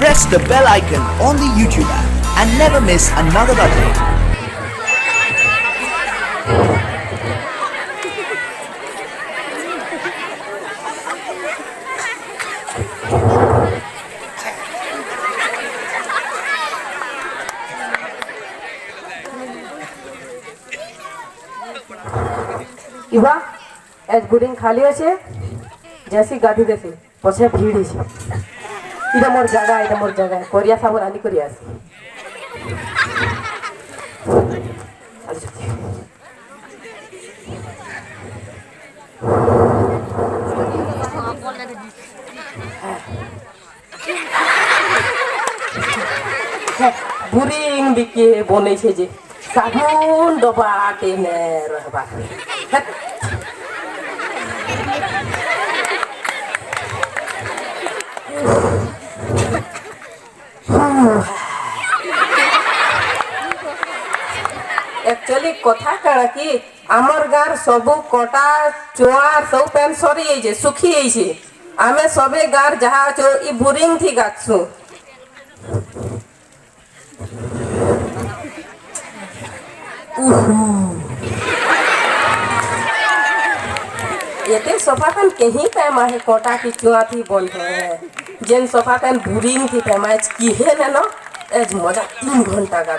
Press the bell icon on the YouTube app and never miss another update. इवा as boring खाली अच्छे जैसी गाधी देसी पछे भीड़ छे इधर मोर जगह कोरिया साबु रानी कोरिया बुरिंग बिके बनै छे जे साबुन डबा टेने रहबा एक्चुअली कथा कण कि आमर गार सबु कटा चुआ सब पेन सरी जाइए सुखी जाइए आमे सबे गार जहा छो ई बोरिंग थी गाछू ये सोफा पेन कहीं पैमा है कोटा की चुआ थी बोल है जेन सोफा पेन बोरिंग थी पैमा की है ना एज मजा 3 घंटा का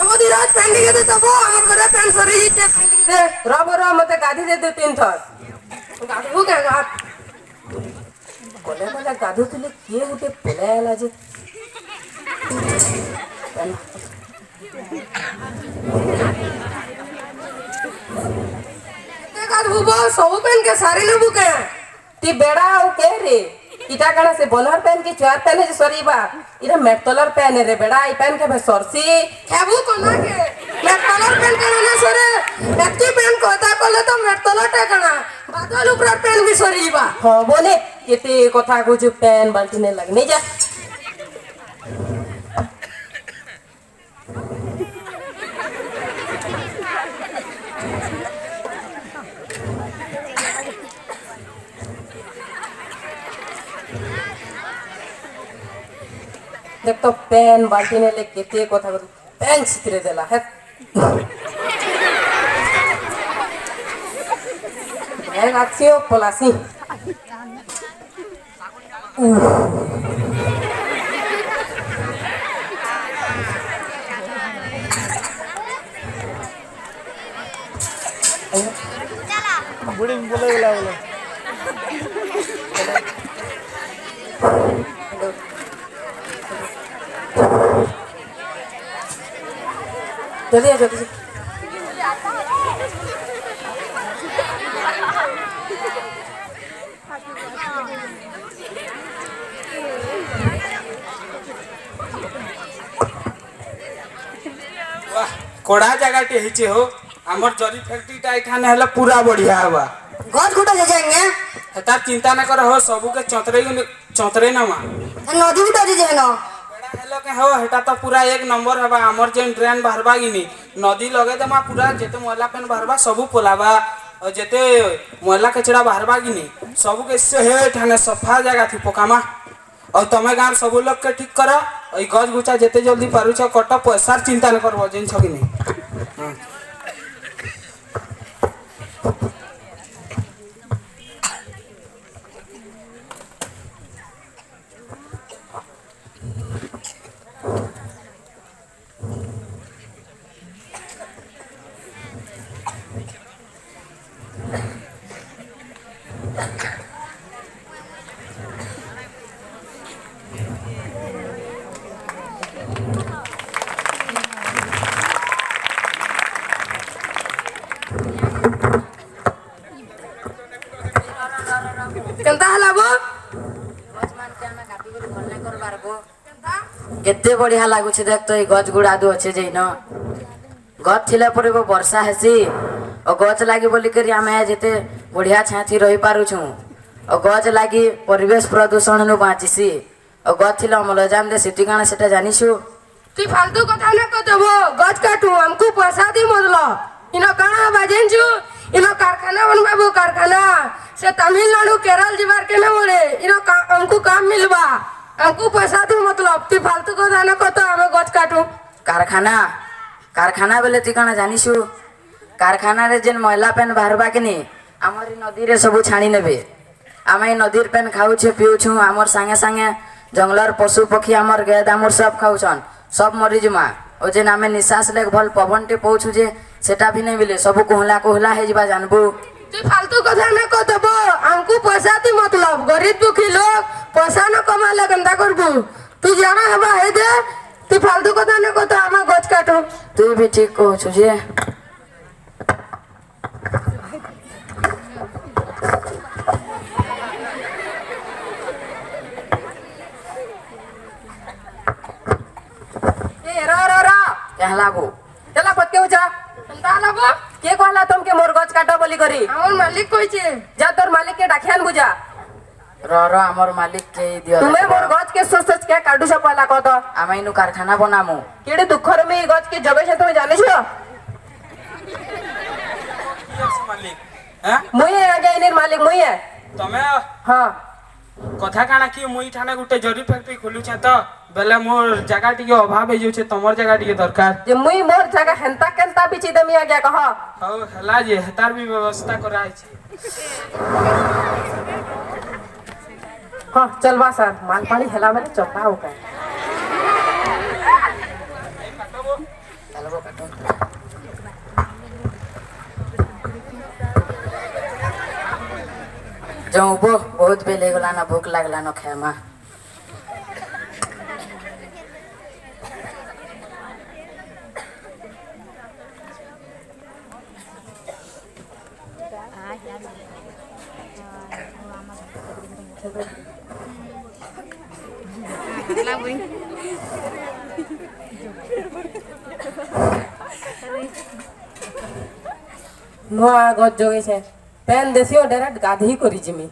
मोदी रात पेन दिए तो तबो हमर घरे पेन सरी जे दे रब मते गाधी दे दो 3 थर गाधू के गात कोले गाधू तले के उठे पलेला जे ते गाधू बो सब पेन के सारी लेबू के ती बेड़ा ओ के रे इटा कणा से बोलर पेन की चार पेन है सरीबा इरा मेटलर पेन रे बेड़ा ई पेन के भे सरसी खेबू कोना के मेटलर पेन कणा ना सरे एती पेन कोता कोले तो मेटलर टा कणा बादल ऊपर पेन भी सरीबा हां बोले केते कथा को जो पेन बाल्टीने लगने जा देख तो पेन बाल्टी ने ले केते कथा कर पेन छितरे देला है है गाछियो पलासी बुढ़ी बोले बोला बोला जल्दी आ जल्दी कोड़ा जगह टे हिचे हो हमर जरी फैक्ट्री टा इठाने हला पूरा बढ़िया हवा गज गुटा जे जाएंगे हेता चिंता न कर हो सबू के चौतरे ना मा नदी गुटा जे जेनो बेड़ा हेलो के हो हेता तो पूरा एक नंबर हवा हमर जेन ड्रेन बाहरबा गिनी नदी लगे त मा पूरा जेते मोला पेन बाहरबा सबू पोलाबा और जेते मोला कचड़ा बाहरबा गिनी सबू के से हे ठाने सफा जगह थी पकामा और तमे गांव सब लोग के ठीक करो ओई गज गुचा जेते जल्दी पारुछ कट पैसा चिंता न करबो जेन छकी नहीं हां କେନ୍ତା ହେଲା ବୋ କେତେ ବଢିଆ ଲାଗୁଛି ଦେখ ତ ଏଇ ଗଛ ଗୁଡା ଦୁ ଅଛେ ଯେଇନ ଗଛ ଥିଲେ ପରେ ବର୍ଷା ହେସି ଆଉ ଗଛ ଲାଗି ବୋଲିକରି ଆମେ ଯେତେ ବଢିଆ ଛାଁଥି ରହିପାରୁଛୁ ଆଉ ଗଛ ଲାଗି ପରିବେଶ ପ୍ରଦୂଷଣ ନୁ ବାঁଚିସି ଆଉ ଗଛ ଥିଲେ ଅମ୍ଳଜାନ ଦେ ସେଠି କାଣା ସେଟା ଜାଣିଛୁ তুই ফালতু কথা না কতব গছ কাটু আমকু পয়সা দি মদল ইনো কানা বাজেনছু ইনো কারখানা বনবাবু কারখানা সে তামিলনাডু কেরল যাবার কেন বলে ইনো আমকু কাম মিলবা আমকু পয়সা দি মতলব তুই ফালতু কথা না কত আমি গছ কাটু কারখানা কারখানা বেলে তুই কাଣା জানিছু কারখানারে যেন ময়লা পেন বাহারবা કે নি আমার এই নদীরে সবু ছাড়ি নেবে আমি এই নদীর পেন খাউছু পিউছু আমার সাঙ্গে সাঙ্গে জঙ্গলর পশু পক্ষী আমার গেদ আমার সব খাউছন সব মরিଯିମା ଓ ଯେନ୍ ଆମେ ନିଶ୍ୱାସ ଲେ ଭଲ ପବନଟେ ପାଉଛୁ ଯେ ସେଟା ବି ନାଇଁ ମିଲେ ସବୁ କୋହଲା କୋହଲା ହେଇଯିବା ଜାନବୁ তুই ফালতু কথা না কতব আমকু পয়সা দি মতলব গরিব দুঃখী লোক পয়সা না কমালে কেনতা করবু তুই জানা হবা হে দে তুই ফালতু কথা না কত আমি গছ কাটু তুই ବି ଠିକ କହୁଛୁ ଯେ কেন লাগু चला पत्के उजा केनता हला बो के कहला तुमके मोर गछ काटो बोली करी हमर मालिक कहिचे जा तोर मालिक के डाकियान बुझा ର ଆମର ମାଲିକ କେ ଦିଅ तुम्हें मोर गछ के सोच सोच के काटू सब पहला कह तो ଆମେ ଇନୁ କାରଖାନା ବନାମୁ केडे दुखर में गछ के जगह से तुम जाने छो मालिक हैं मुई है आगे इनेर मालिक मुई है तमे हां କଥା କାଣା କି ମୁଇଁ ଠାନେ ଗୋଟେ ଜରି ଫ୍ୟାକ୍ଟ୍ରି ଖୋଲୁଛେ ତ ବେଲେ ମୋर ଜାଗା ଟିକେ ଅଭାବ ହେଇଯାଉଛେ ତମର ଜାଗା ଟିକେ ଦରକାର जे मुई मोर जगह हेंता केनता बिची देमी आगे कह ହଉ ହେଲା ଯେ ହେତାର ବି ବ୍ୟବସ୍ଥା କରାହେଇଛି हां चलवा सर माल पानी हेला में चौका हो का जाऊँ बो बहुत बेल गला ना भूख लागला न खाएमा नुआ गछ जोगे छे पेन देसियो डायरेक्ट गाधी करी जिमी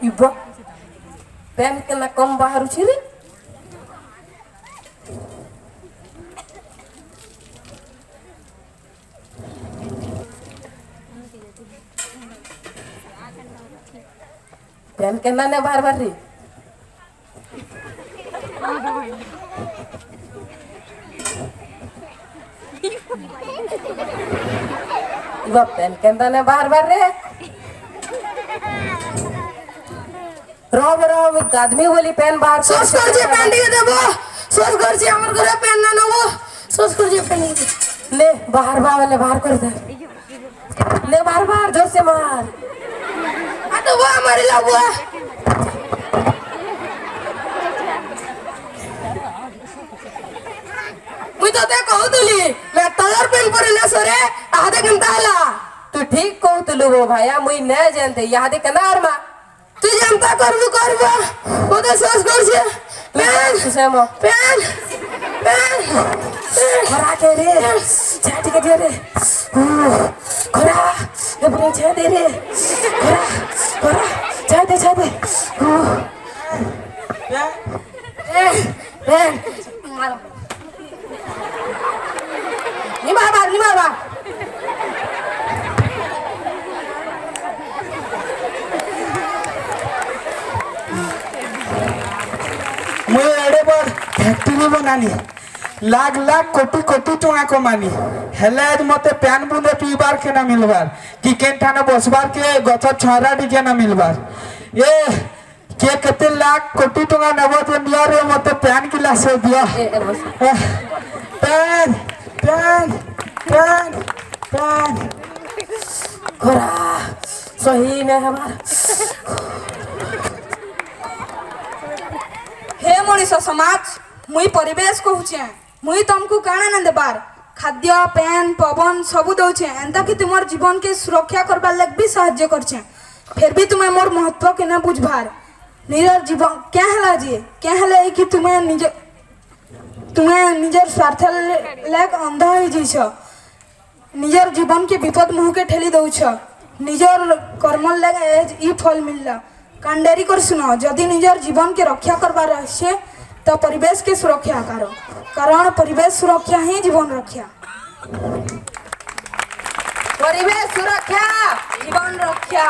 इबो पेन के ना कम बाहर छी रे पेन के ना ने बार बार रे इबो पेन के ना बार बार रे रोब रोब आदमी बोली पेन बाहर सोच कर जे पेन दिए देबो सोच कर जे हमर घरे पेन ना नबो सोच कर जे पेन ले बाहर वाले बाहर कर दे ले बाहर बाहर जोर से मार आ तो वो हमारे लगवा मुई तो ते कहउतली मैं कलर पेन पर ना सरे आधे घंटा हला तू ठीक कहउतलु वो भाया मुई न जानते यादे कनार मा तू जनता करबो करबो ओ तो सोच कर छे पेन सुसेमो पेन पेन खरा के रे छाटी के दे रे खरा ए बुरे छे दे रे खरा खरा छे दे पेन मारो नि मार मुझे एडे बड़ फैक्ट्री बनानी लाख लाख कोटी कोटी टଙ୍କା कमानी हेले मते प्यान बुंदे पीबार के ना मिलबार कि केन ठाने बसबार के गछ छरा टिके ना मिलबार ए କିଏ କେତେ ଲାଖ କୋଟି ଟଙ୍କା ନେବ ଯେ ନିଆରେ ମତେ ପ୍ୟାନ୍ ଗିଲାସ ଦିଅ ପ୍ୟାନ୍ ପ୍ୟାନ୍ ପ୍ୟାନ୍ ପ୍ୟାନ୍ घोड़ा सही में हमार हे मनीष समाज मुई परिवेश कहूचे मुई तुमको काणे न देबार खाद्य पेन पवन सब दौचे एंता कि तुमर जीवन के सुरक्षा करबार लग भी साहाय्य करछे फिर भी तुम्हें मोर महत्व के न बुझबार निजर जीवन क्या हला जी क्या हला कि तुम्हें निजर स्वार्थ लेक अंधा हो जइछ निजर जीवन के विपद मुह के ठेली दौछ निजर कर्म लग ई फल मिलला कांडेरी कर सुनो जदि निजर जीवन के रक्षा करबार আছে तो परिवेश के सुरक्षा करो कारण परिवेश सुरक्षा ही जीवन रक्षा परिवेश सुरक्षा जीवन रक्षा